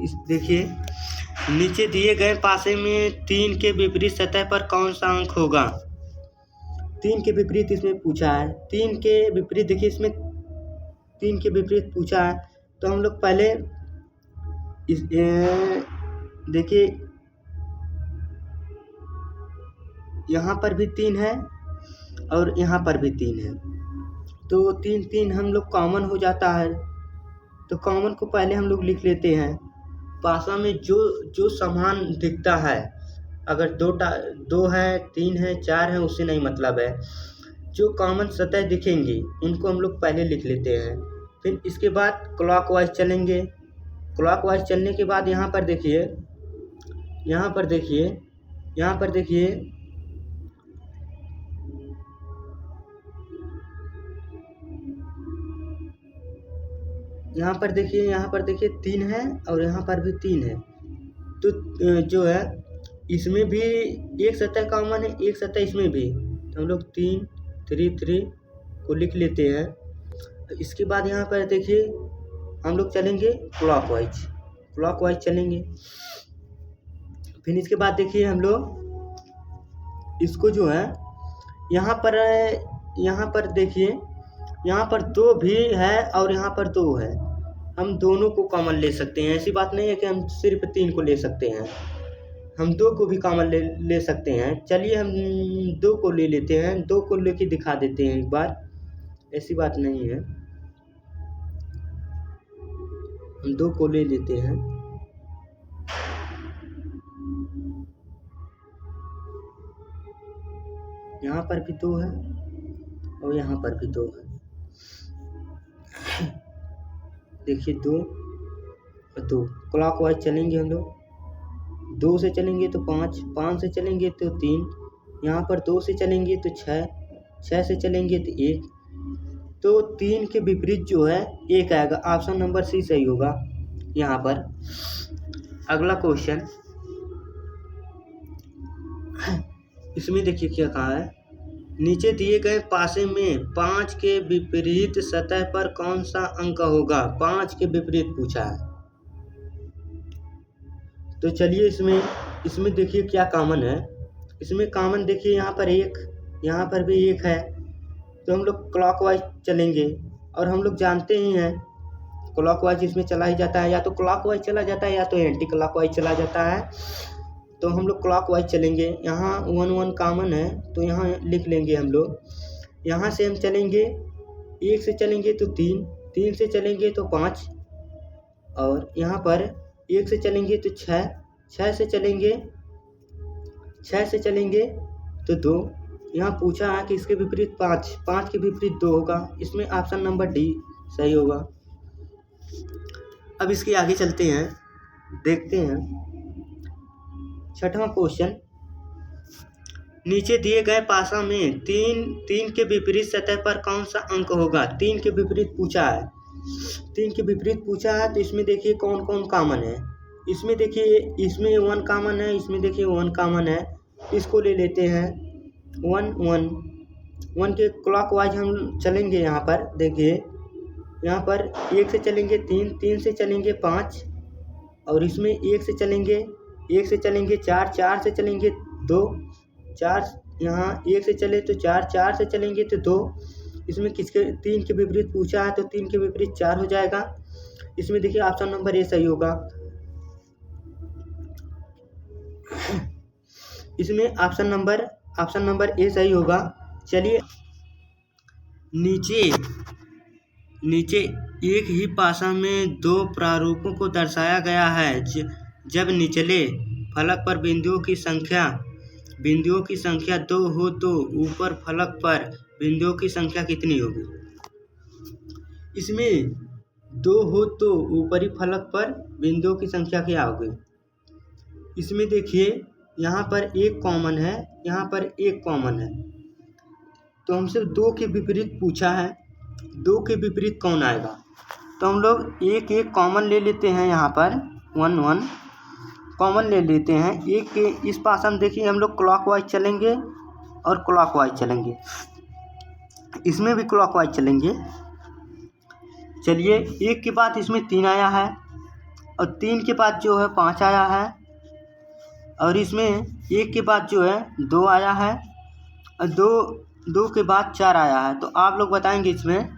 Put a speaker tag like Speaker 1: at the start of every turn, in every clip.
Speaker 1: इस देखिए, नीचे दिए गए पासे में 3 के विपरीत सतह पर कौन सा अंक होगा। 3 के विपरीत इसमें पूछा है। 3 के विपरीत देखिए, इसमें 3 के विपरीत पूछा है, तो हम लोग पहले इस देखिए, यहाँ पर भी 3 है और यहाँ पर भी 3 है, तो 3 हम लोग कॉमन हो जाता है, तो कॉमन को पहले हम लोग लिख लेते हैं। पासा में जो समान दिखता है, अगर 2 है, 3 है, 4 है, उससे नहीं मतलब है। जो कॉमन सतह दिखेंगी उनको हम लोग पहले लिख लेते हैं। फिर इसके बाद क्लॉकवाइज चलेंगे। क्लॉकवाइज चलने के बाद यहाँ पर देखिए, यहाँ पर देखिए, यहाँ पर देखिए, यहाँ पर देखिए, यहाँ पर देखिए 3 है और यहाँ पर भी 3 है, तो जो है इसमें भी एक सतह कॉमन है, एक सतह इसमें भी, तो हम लोग 3 को लिख लेते हैं। इसके बाद यहाँ पर देखिए हम लोग चलेंगे क्लॉकवाइज चलेंगे। फिर इसके बाद देखिए हम लोग इसको जो है यहाँ पर देखिए, यहाँ पर 2 भी है और यहाँ पर 2 है, हम दोनों को कॉमन ले सकते हैं। ऐसी बात नहीं है कि हम सिर्फ 3 को ले सकते हैं, हम 2 को भी कॉमन ले सकते हैं। चलिए हम 2 को ले लेते हैं, 2 को लेके दिखा देते हैं एक बार, ऐसी बात नहीं है, हम 2 को ले लेते हैं। यहाँ पर भी 2 है और यहाँ पर भी 2 है, देखिए 2 और 2। क्लॉकवाइज चलेंगे हम लोग, 2 से चलेंगे तो 5 से चलेंगे तो 3, यहाँ पर 2 से चलेंगे तो 6 से चलेंगे तो 1, तो 3 के विपरीत जो है 1 आएगा। ऑप्शन नंबर सी सही होगा यहाँ पर। अगला क्वेश्चन, इसमें देखिए क्या कहा है, नीचे दिए गए पासे में 5 के विपरीत सतह पर कौन सा अंक होगा। 5 के विपरीत पूछा है, तो चलिए इसमें देखिए क्या कॉमन है। इसमें कॉमन देखिए, यहाँ पर 1, यहाँ पर भी 1 है, तो हम लोग क्लॉकवाइज चलेंगे, और हम लोग जानते ही हैं क्लॉकवाइज इसमें चला ही जाता है, या तो क्लॉकवाइज चला जाता है या तो एंटी क्लॉकवाइज चला जाता है, तो हम लोग क्लॉकवाइज चलेंगे। यहाँ 1 कॉमन है, तो यहाँ लिख लेंगे हम लोग। यहाँ से हम चलेंगे, 1 से चलेंगे तो 3 से चलेंगे तो 5, और यहाँ पर 1 से चलेंगे तो 6 से चलेंगे तो 2। यहाँ पूछा है कि इसके विपरीत 5 के विपरीत 2 होगा, इसमें ऑप्शन नंबर डी सही होगा। अब इसके आगे चलते हैं, देखते हैं 6वां क्वेश्चन, नीचे दिए गए पासा में 3 के विपरीत सतह पर कौन सा अंक होगा। 3 के विपरीत पूछा है, 3 के विपरीत पूछा है, तो इसमें देखिए कौन कौन कॉमन है। इसमें देखिए, इसमें 1 कॉमन है, इसमें देखिए 1 कॉमन है, इसको ले लेते हैं 1 के क्लॉकवाइज हम चलेंगे। यहाँ पर देखिए, यहाँ पर 1 से चलेंगे 3 से चलेंगे 5, और इसमें 1 से चलेंगे 4 से चलेंगे 2, 4, यहाँ 1 से चले तो 4 से चलेंगे तो 2। इसमें किसके 3 के विपरीत पूछा है, तो 3 के विपरीत 4 हो जाएगा। इसमें देखिए ऑप्शन नंबर ए सही होगा। इसमें ऑप्शन नंबर ए सही होगा। चलिए, नीचे एक ही पासा में 2 प्रारूपों को दर्शाया गया है। जब निचले फलक पर बिंदुओं की संख्या 2 हो तो ऊपर फलक पर बिंदुओं की संख्या कितनी होगी। इसमें 2 हो तो ऊपरी फलक पर बिंदुओं की संख्या क्या होगी। इसमें देखिए, यहाँ पर 1 कॉमन है, यहाँ पर 1 कॉमन है, तो हमसे 2 के विपरीत पूछा है, 2 के विपरीत कौन आएगा, तो हम लोग 1 कॉमन ले लेते हैं। यहाँ पर 1 कॉमन ले लेते हैं। 1 के इस पासा में देखिए हम लोग क्लॉकवाइज चलेंगे और क्लॉकवाइज चलेंगे, इसमें भी क्लॉकवाइज चलेंगे। चलिए, 1 के बाद इसमें 3 आया है और 3 के बाद जो है 5 आया है, और इसमें 1 के बाद जो है 2 आया है, और 2 के बाद 4 आया है। तो आप लोग बताएंगे इसमें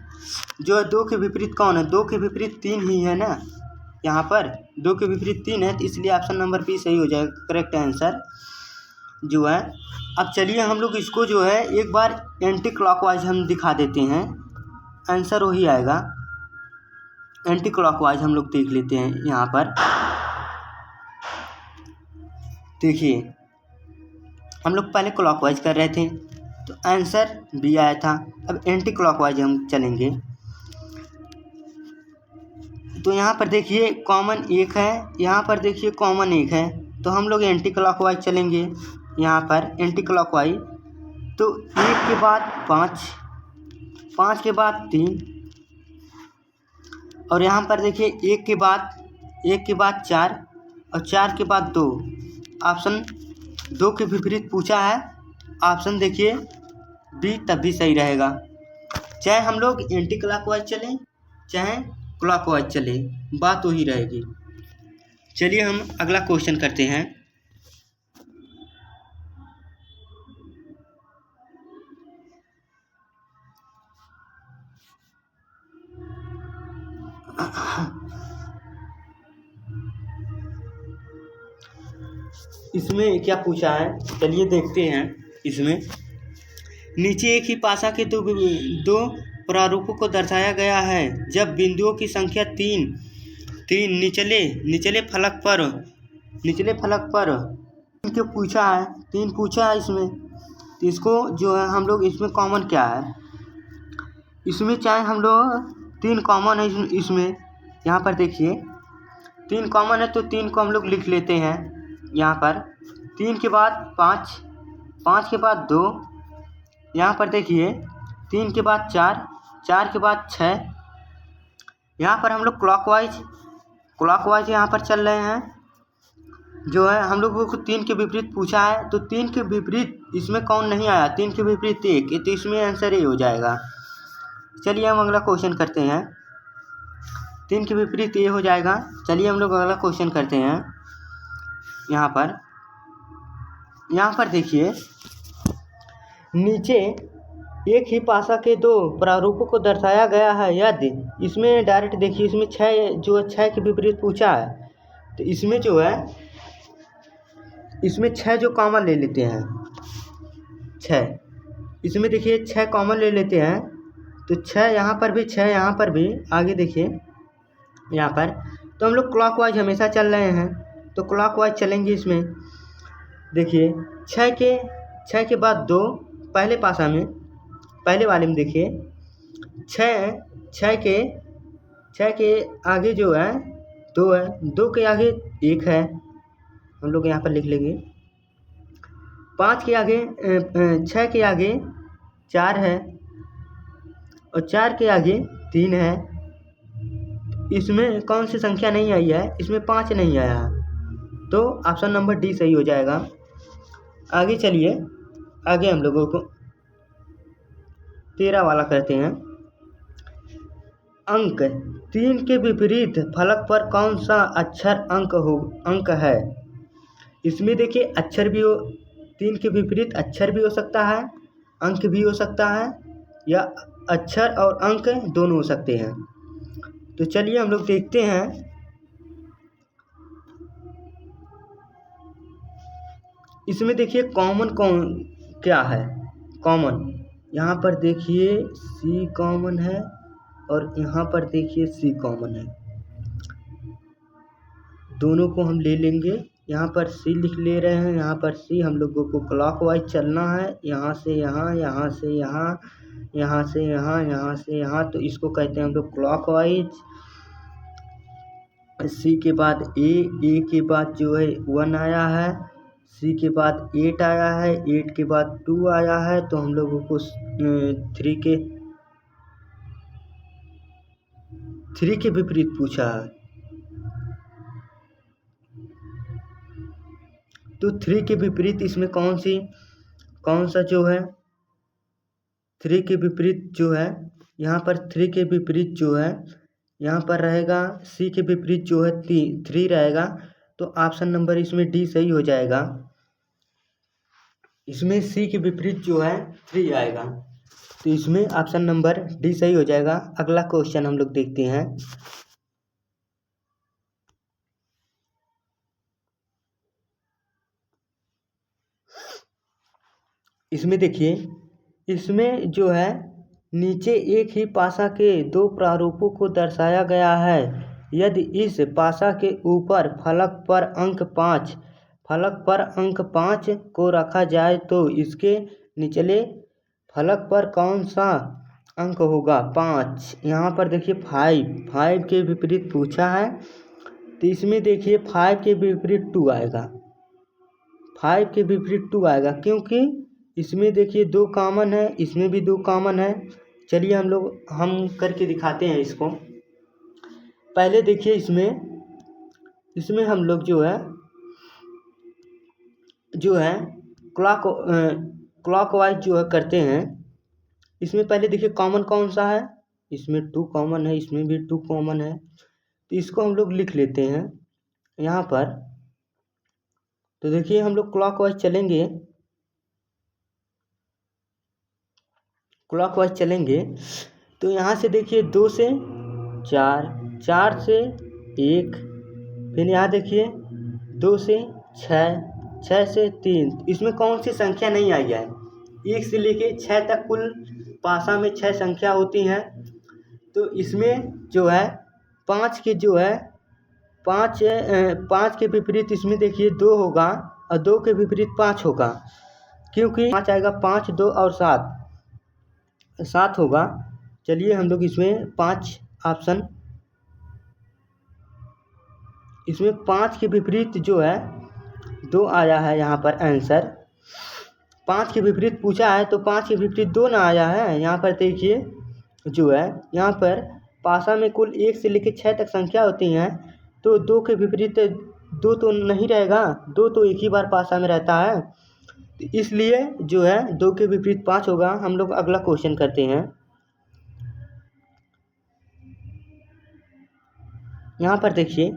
Speaker 1: जो है 2 के विपरीत कौन है? 2 के विपरीत 3 ही है ना, यहाँ पर 2 के विपरीत 3 है, तो इसलिए ऑप्शन नंबर बी सही हो जाएगा, करेक्ट आंसर जो है। अब चलिए हम लोग इसको जो है एक बार एंटी क्लॉकवाइज हम दिखा देते हैं, आंसर वही आएगा। एंटी क्लॉकवाइज हम लोग देख लेते हैं। यहाँ पर देखिए हम लोग पहले क्लॉकवाइज कर रहे थे तो आंसर बी आया था। अब एंटी क्लॉकवाइज हम चलेंगे तो यहाँ पर देखिए कॉमन 1 है, यहाँ पर देखिए कॉमन 1 है, तो हम लोग एंटी क्लॉकवाइज चलेंगे। यहाँ पर एंटी क्लॉकवाइज तो 1 के बाद 5, 5 के बाद 3, और यहाँ पर देखिए 1 के बाद 4, और 4 के बाद 2। ऑप्शन 2 के विपरीत पूछा है, ऑप्शन देखिए बी तब भी सही रहेगा। चाहे हम लोग एंटी क्लॉकवाइज चलें चाहे क्लॉकवाइज चले, बात वही रहेगी। चलिए हम अगला क्वेश्चन करते हैं। इसमें क्या पूछा है, चलिए देखते हैं। इसमें नीचे एक ही पासा के दो प्रारूपों को दर्शाया गया है जब बिंदुओं की संख्या 3 निचले फलक पर इनके पूछा है, 3 पूछा है इसमें। तो इसको जो है हम लोग इसमें कॉमन क्या है, इसमें चाहे हम लोग 3 कॉमन है इसमें। यहाँ पर देखिए 3 कॉमन है तो 3 को हम लोग लिख लेते हैं। यहाँ पर 3 के बाद 5, 5 के बाद 2, यहाँ पर देखिए 3 के बाद 4, 4 के बाद 6। यहाँ पर हम लोग क्लॉकवाइज यहाँ पर चल रहे हैं। जो है हम लोगों को 3 के विपरीत पूछा है, तो 3 के विपरीत इसमें कौन नहीं आया, 3 के विपरीत 1, तो इसमें आंसर ये हो जाएगा। चलिए हम अगला क्वेश्चन करते हैं। 3 के विपरीत ये हो जाएगा। चलिए हम लोग अगला क्वेश्चन करते हैं। यहाँ पर देखिए नीचे एक ही पासा के 2 प्रारूपों को दर्शाया गया है यदि, इसमें डायरेक्ट देखिए इसमें 6 के विपरीत पूछा है, तो इसमें जो है इसमें 6 जो कॉमन ले लेते हैं, 6 इसमें देखिए 6 कॉमन ले लेते हैं, तो 6 यहाँ पर भी 6 यहाँ पर भी। आगे देखिए यहाँ पर तो हम लोग क्लॉकवाइज हमेशा चल रहे हैं, तो क्लॉकवाइज चलेंगे इसमें। देखिए 6 के बाद 2 पहले पासा में, पहले वाले में देखिए 6 के आगे जो है 2 है, 2 के आगे 1 है, हम लोग यहाँ पर लिख लेंगे। 5 के आगे 6 के आगे 4 है, और 4 के आगे 3 है। इसमें कौन सी संख्या नहीं आई है, इसमें 5 नहीं आया, तो ऑप्शन नंबर डी सही हो जाएगा। आगे चलिए, आगे हम लोगों को 13 वाला करते हैं। अंक 3 के विपरीत फलक पर कौन सा अक्षर अंक है? इसमें देखिए अक्षर भी हो, 3 के विपरीत अक्षर भी हो सकता है, अंक भी हो सकता है, या अक्षर और अंक दोनों हो सकते हैं। तो चलिए हम लोग देखते हैं। इसमें देखिए कॉमन क्या है, कॉमन यहाँ पर देखिए सी कॉमन है, और यहाँ पर देखिए सी कॉमन है, दोनों को हम ले लेंगे। यहाँ पर सी लिख ले रहे हैं, यहाँ पर सी। हम लोगों को क्लॉकवाइज चलना है, यहाँ से यहाँ, यहाँ से यहाँ, यहाँ से यहाँ, यहाँ से यहाँ, तो इसको कहते हैं हम लोग क्लॉकवाइज। सी के बाद ए के बाद जो है 1 आया है, सी के बाद 8 आया है, 8 के बाद 2 आया है, तो हम लोगों को 3 के विपरीत पूछा है, तो 3 के विपरीत इसमें कौन सा जो है 3 के विपरीत जो है, यहाँ पर 3 के विपरीत जो है यहाँ पर रहेगा सी के विपरीत जो है 3 रहेगा, तो ऑप्शन नंबर इसमें डी सही हो जाएगा। इसमें सी के विपरीत जो है 3 आएगा, तो इसमें ऑप्शन नंबर डी सही हो जाएगा। अगला क्वेश्चन हम लोग देखते हैं। इसमें देखिए, इसमें जो है नीचे एक ही पासा के 2 प्रारूपों को दर्शाया गया है। यदि इस पासा के ऊपर फलक पर अंक 5 को रखा जाए तो इसके निचले फलक पर कौन सा अंक होगा? 5। यहाँ पर देखिए 5 के विपरीत पूछा है, तो इसमें देखिए 5 के विपरीत 2 आएगा। 5 के विपरीत 2 आएगा, क्योंकि इसमें देखिए 2 कॉमन है, इसमें भी 2 कॉमन है। चलिए हम करके दिखाते हैं इसको। पहले देखिए इसमें हम लोग जो है क्लॉकवाइज जो है करते हैं। इसमें पहले देखिए कॉमन कौन सा है, इसमें 2 कॉमन है, इसमें भी 2 कॉमन है, तो इसको हम लोग लिख लेते हैं यहाँ पर। तो देखिए हम लोग क्लॉकवाइज चलेंगे, तो यहाँ से देखिए 2 से 4, 4 से 1, फिर यहाँ देखिए 2 से 6, 6 से 3। इसमें कौन सी संख्या नहीं आई है? 1 से लेके 6 तक कुल पासा में 6 संख्या होती हैं, तो इसमें जो है 5 के जो है 5 के विपरीत इसमें देखिए 2 होगा और 2 के विपरीत 5 होगा, क्योंकि 5 आएगा, 5, 2 और 7 होगा। चलिए हम लोग इसमें 5 के विपरीत जो है 2 आया है यहाँ पर आंसर। 5 के विपरीत पूछा है, तो 5 के विपरीत 2 ना आया है। यहाँ पर देखिए जो है यहाँ पर पासा में कुल 1 से लेकर 6 तक संख्या होती हैं, तो 2 के विपरीत 2 तो नहीं रहेगा, 2 तो एक ही बार पासा में रहता है, तो इसलिए जो है 2 के विपरीत 5 होगा। हम लोग अगला क्वेश्चन करते हैं। यहाँ पर देखिए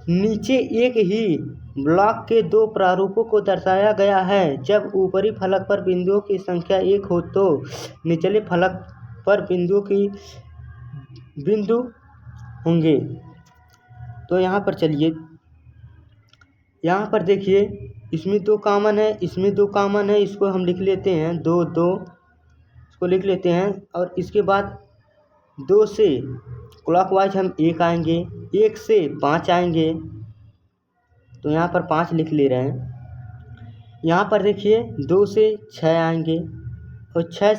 Speaker 1: नीचे एक ही ब्लॉक के 2 प्रारूपों को दर्शाया गया है। जब ऊपरी फलक पर बिंदुओं की संख्या 1 हो तो निचले फलक पर बिंदु होंगे। तो यहाँ पर चलिए, यहाँ पर देखिए इसमें 2 कॉमन है, इसमें 2 कॉमन है, इसको हम लिख लेते हैं 2, 2 इसको लिख लेते हैं, और इसके बाद 2 से क्लॉकवाइज हम 1 आएंगे, 1 से 5 आएंगे, तो यहाँ पर 5 लिख ले रहे हैं। यहाँ पर देखिए 2 से 6 आएंगे और 6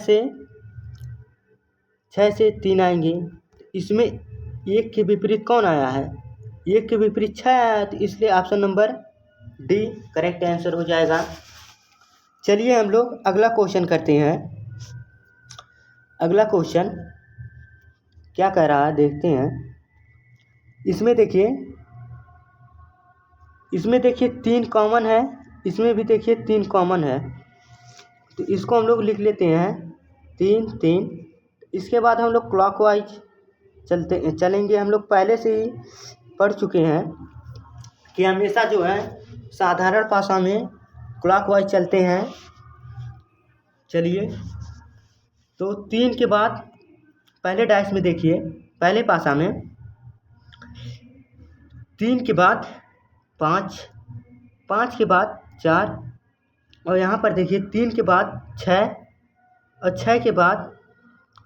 Speaker 1: से 3 आएंगे। इसमें 1 के विपरीत कौन आया है? 1 के विपरीत 6 आया है, तो इसलिए option number D correct answer हो जाएगा। चलिए हम लोग अगला क्वेश्चन करते हैं। अगला क्वेश्चन क्या कह रहा है देखते हैं। इसमें देखिए 3 कॉमन है, इसमें भी देखिए 3 कॉमन है, तो इसको हम लोग लिख लेते हैं 3, 3। इसके बाद हम लोग क्लॉकवाइज चलेंगे। हम लोग पहले से ही पढ़ चुके हैं कि हमेशा जो है साधारण पासा में क्लॉकवाइज चलते हैं। चलिए, तो 3 के बाद पहले डाइस में देखिए, पहले पासा में 3 के बाद 5, 5 के बाद 4, और यहाँ पर देखिए 3 के बाद 6 और 6 के बाद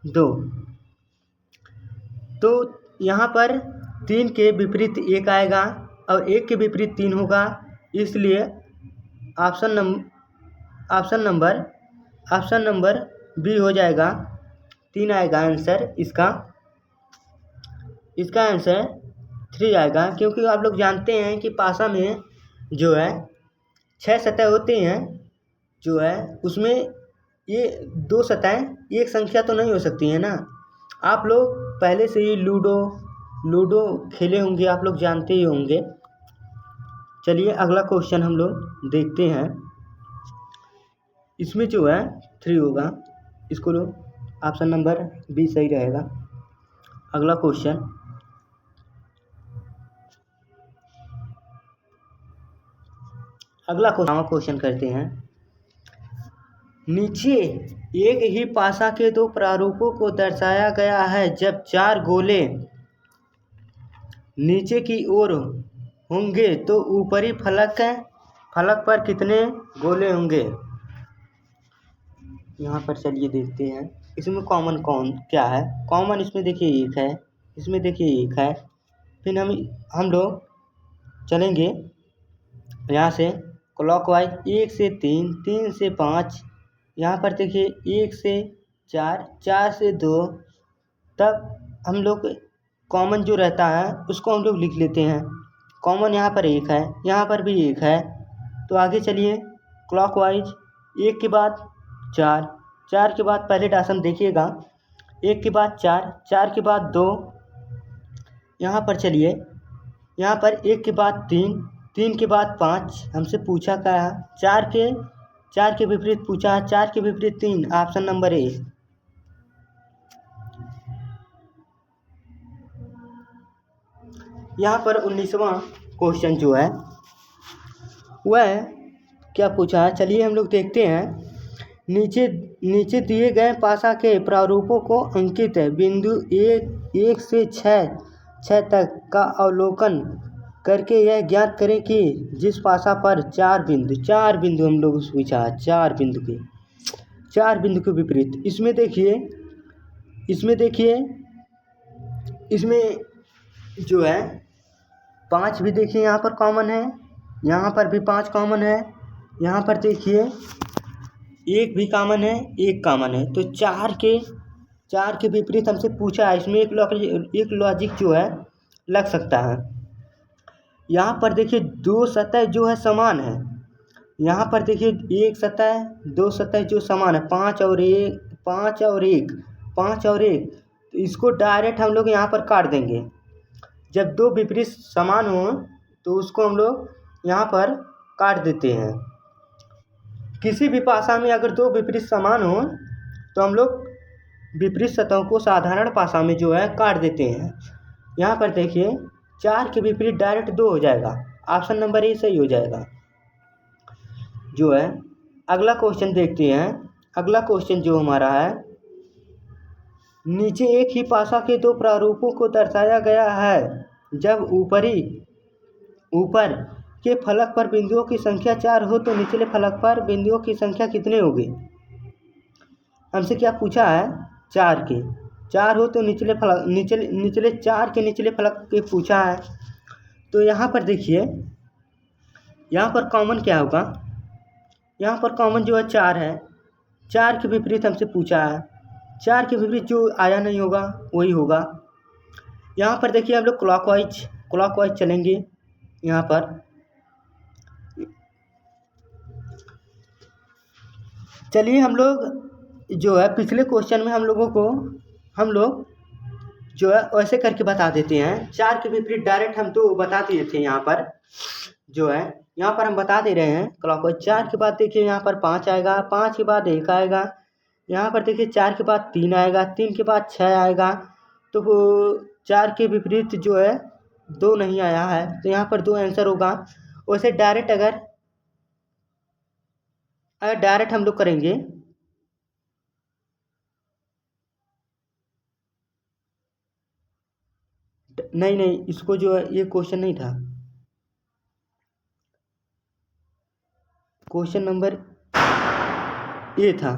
Speaker 1: 2। तो यहाँ पर 3 के विपरीत 1 आएगा और 1 के विपरीत 3 होगा, इसलिए ऑप्शन नंबर बी हो जाएगा। 3 आएगा आंसर इसका आंसर 3 आएगा, क्योंकि आप लोग जानते हैं कि पासा में जो है 6 सतह होती हैं, जो है उसमें ये 2 सतह एक संख्या तो नहीं हो सकती है ना। आप लोग पहले से ही लूडो खेले होंगे, आप लोग जानते ही होंगे। चलिए अगला क्वेश्चन हम लोग देखते हैं। इसमें जो है 3 होगा, इसको लो, ऑप्शन नंबर बी सही रहेगा। अगला क्वेश्चन अगला क्वेश्चन करते हैं। नीचे एक ही पासा के दो प्रारूपों को दर्शाया गया है। जब चार गोले नीचे की ओर होंगे तो ऊपरी फलक पर कितने गोले होंगे? यहाँ पर चलिए देखते हैं इसमें कॉमन क्या है। कॉमन इसमें देखिए एक है, इसमें देखिए एक है। फिर हम लोग चलेंगे यहाँ से क्लॉकवाइज, 1 से 3, 3 से 5, यहाँ पर देखिए 1 से 4, 4 से 2, तब हम लोग कॉमन जो रहता है उसको हम लोग लिख लेते हैं। कॉमन यहाँ पर एक है, यहाँ पर भी एक है। तो आगे चलिए क्लॉकवाइज, 1 के बाद 4, 4 के बाद पहले डायरेक्शन देखिएगा, 1 के बाद 4, 4 के बाद 2, यहाँ पर चलिए यहाँ पर 1 के बाद 3, 3 के बाद 5। हमसे पूछा क्या है? 4 के विपरीत पूछा है, 4 के विपरीत 3, ऑप्शन नंबर ए। यहाँ पर 19वां क्वेश्चन जो है वह क्या पूछा है, चलिए हम लोग देखते हैं। नीचे दिए गए पासा के प्रारूपों को अंकित है। बिंदु 1 से 6 तक का अवलोकन करके यह ज्ञात करें कि जिस पासा पर चार बिंदु हम लोग पूछा है, 4 बिंदु के विपरीत। इसमें देखिए इसमें जो है 5 भी देखिए यहाँ पर कॉमन है, यहाँ पर भी 5 कॉमन है, यहाँ पर देखिए 1 भी कॉमन है, 1 कॉमन है। तो 4 के विपरीत हमसे पूछा है। इसमें एक लॉजिक जो है लग सकता है। यहाँ पर देखिए 2 सतह जो है समान है, यहाँ पर देखिए 1 सतह 2 सतह जो समान है, 5 और 1। तो इसको डायरेक्ट हम लोग यहाँ पर काट देंगे। जब 2 विपरीत समान हो तो उसको हम लोग यहाँ पर काट देते हैं। किसी भी पासा में अगर 2 विपरीत समान हो तो हम लोग विपरीत सतहों को साधारण पासा में जो है काट देते हैं। यहाँ पर देखिए 4 के विपरीत डायरेक्ट 2 हो जाएगा, ऑप्शन नंबर ए सही हो जाएगा जो है। अगला क्वेश्चन देखते हैं। अगला क्वेश्चन जो हमारा है, नीचे एक ही पासा के 2 प्रारूपों को दर्शाया गया है। जब ऊपर के फलक पर बिंदुओं की संख्या 4 हो तो निचले फलक पर बिंदुओं की संख्या कितने होगी? हमसे क्या पूछा है? 4 हो तो निचले 4 के निचले फलक के पूछा है। तो यहाँ पर देखिए यहाँ पर कॉमन क्या होगा? यहाँ पर कॉमन जो है 4 है। 4 के विपरीत हमसे पूछा है, 4 के विपरीत जो आया नहीं होगा वही होगा। यहाँ पर देखिए हम लोग क्लॉकवाइज चलेंगे। यहाँ पर चलिए हम लोग जो है पिछले क्वेश्चन में हम लोग जो है ऐसे करके बता देते हैं। 4 के विपरीत डायरेक्ट हम तो बता दिए थे, यहाँ पर जो है यहाँ पर हम बता दे रहे हैं क्लॉकवाइज। 4 के बाद देखिए यहाँ पर 5 आएगा, 5 के बाद 1 आएगा, यहाँ पर देखिए 4 के बाद 3 आएगा, 3 के बाद 6 आएगा। तो वो 4 के विपरीत जो है 2 नहीं आया है, तो यहाँ पर 2 आंसर होगा। वैसे डायरेक्ट हम लोग करेंगे नहीं, इसको जो है ये क्वेश्चन नहीं था, क्वेश्चन नंबर ए था,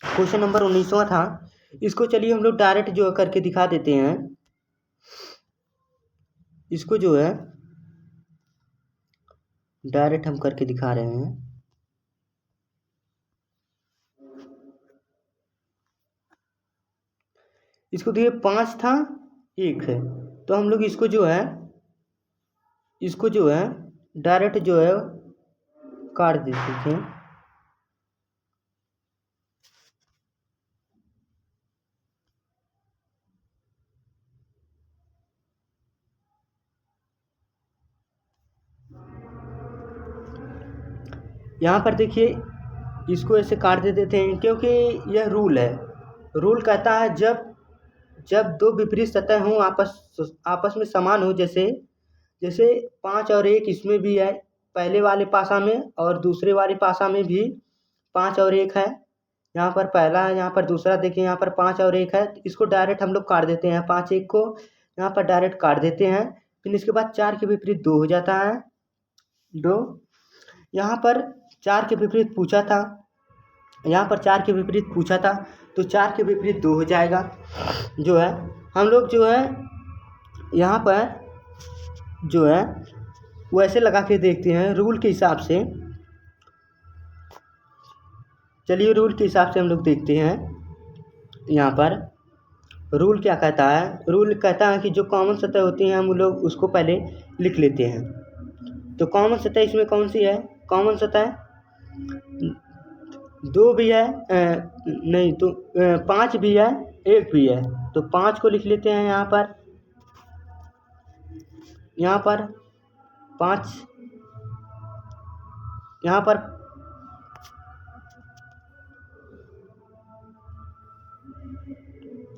Speaker 1: क्वेश्चन नंबर 19वां था। इसको चलिए हम लोग डायरेक्ट जो है करके दिखा देते हैं। इसको जो है डायरेक्ट हम करके दिखा रहे हैं। इसको देखिए 5 था, 1 है, तो हम लोग इसको जो है डायरेक्ट जो है काट देते थे। यहाँ पर देखिए इसको ऐसे काट देते थे क्योंकि यह रूल है। रूल कहता है जब 2 विपरीत सतह हों, आपस में समान हो, जैसे 5 और 1 इसमें भी है, पहले वाले पासा में और दूसरे वाले पासा में भी 5 और 1 है। यहाँ पर पहला है, यहाँ पर दूसरा, देखिए यहाँ पर 5 और 1 है। इसको डायरेक्ट हम लोग काट देते हैं, 5 1 को यहाँ पर डायरेक्ट काट देते हैं। फिर इसके बाद 4 के विपरीत 2 हो जाता है, 2। यहाँ पर 4 के विपरीत पूछा था, यहाँ पर 4 के विपरीत पूछा था, तो 4 के विपरीत 2 हो जाएगा। जो है हम लोग जो है यहाँ पर जो है वो ऐसे लगा के देखते हैं रूल के हिसाब से। चलिए रूल के हिसाब से हम लोग देखते हैं। यहाँ पर रूल क्या कहता है, रूल कहता है कि जो कॉमन सतह होती हैं हम लोग उसको पहले लिख लेते हैं। तो कॉमन सतह इसमें कौन सी है, कॉमन सतह 2 भी है, नहीं तो 5 भी है, 1 भी है। तो 5 को लिख लेते हैं यहाँ पर 5, यहाँ पर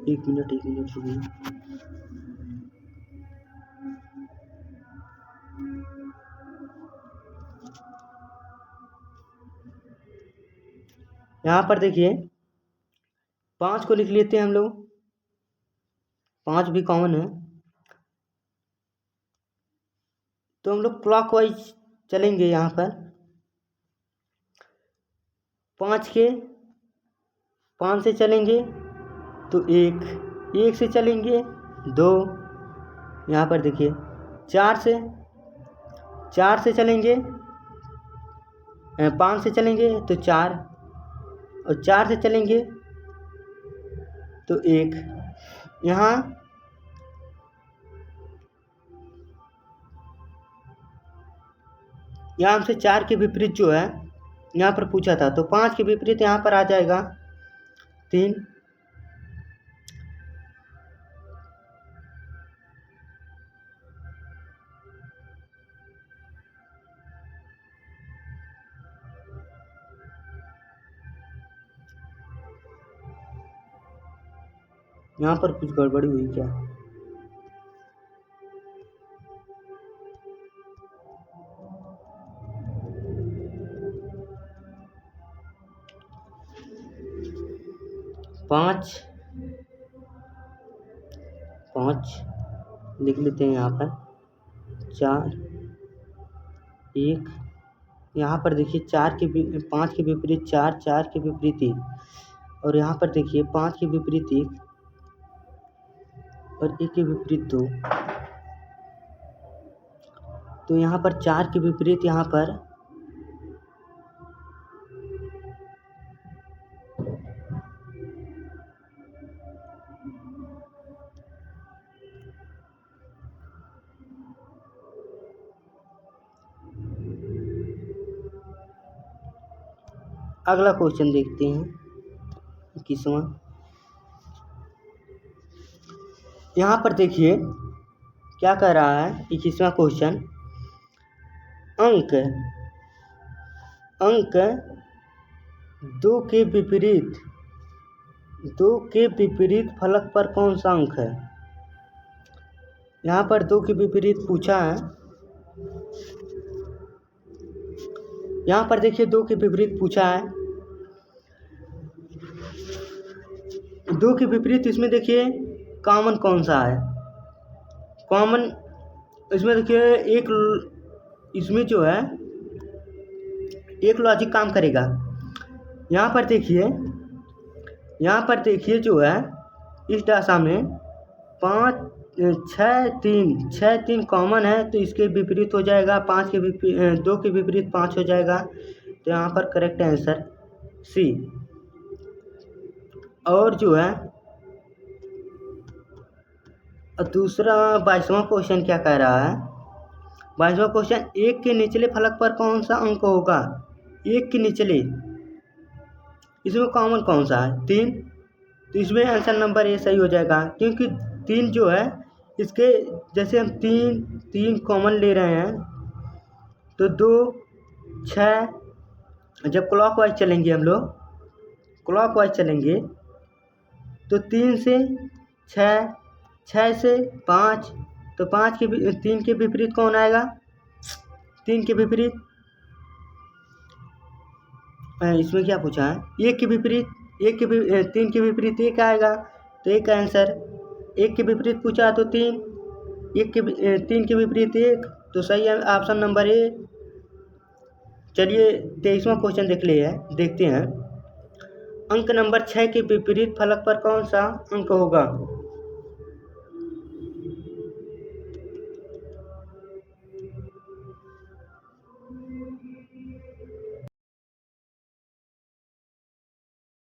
Speaker 1: 1 मिनट रुकिए। यहाँ पर देखिए 5 को लिख लेते हैं हम लोग, 5 भी कॉमन है। तो हम लोग क्लॉकवाइज चलेंगे। यहाँ पर 5 से चलेंगे तो 1 से चलेंगे 2, यहाँ पर देखिए 4 से चलेंगे, 5 से चलेंगे तो 4, और 4 से चलेंगे तो 1। यहाँ हमसे 4 के विपरीत जो है यहाँ पर पूछा था, तो 5 के विपरीत यहाँ पर आ जाएगा 3। यहाँ पर कुछ गड़बड़ी हुई क्या? पाँच लिख लेते हैं यहाँ पर, 4 1। यहाँ पर देखिए 5 के विपरीत 4, 4 के विपरीत 1, और यहाँ पर देखिए 5 के विपरीत 1 और 1 के विपरीत 2। तो यहाँ पर 4 के विपरीत यहाँ पर अगला क्वेश्चन देखते हैं 21वां। यहाँ पर देखिए क्या कह रहा है 21वां क्वेश्चन, अंक 2 के विपरीत फलक पर कौन सा अंक है। यहाँ पर 2 के विपरीत पूछा है। यहाँ पर देखिए 2 के विपरीत पूछा है, 2 के विपरीत इसमें देखिए कॉमन कौन सा है। कॉमन इसमें देखिए इसमें जो है एक लॉजिक काम करेगा। यहाँ पर देखिए जो है इस दशा में 6 3 कॉमन है, तो इसके विपरीत हो जाएगा 2 के विपरीत 5 हो जाएगा। तो यहाँ पर करेक्ट आंसर सी। और जो है दूसरा 22वां क्वेश्चन क्या कह रहा है, 22वां क्वेश्चन 1 के निचले फलक पर कौन सा अंक होगा। 1 के निचले इसमें कॉमन कौन सा है, 3। तो इसमें आंसर नंबर ए सही हो जाएगा, क्योंकि 3 जो है इसके जैसे हम 3 कॉमन ले रहे हैं तो 2 6, जब क्लॉकवाइज चलेंगे हम लोग क्लॉकवाइज चलेंगे तो 3 से 6, 6 से 5, तो 3 के विपरीत कौन आएगा, 3 के विपरीत इसमें क्या पूछा है, 1 के विपरीत 3 के विपरीत 1 आएगा, तो 1 का आंसर। 1 के विपरीत पूछा तो 3, 3 के विपरीत 1, तो सही है ऑप्शन नंबर ए। चलिए 23वां क्वेश्चन देखते हैं। अंक नंबर 6 के विपरीत फलक पर कौन सा अंक होगा।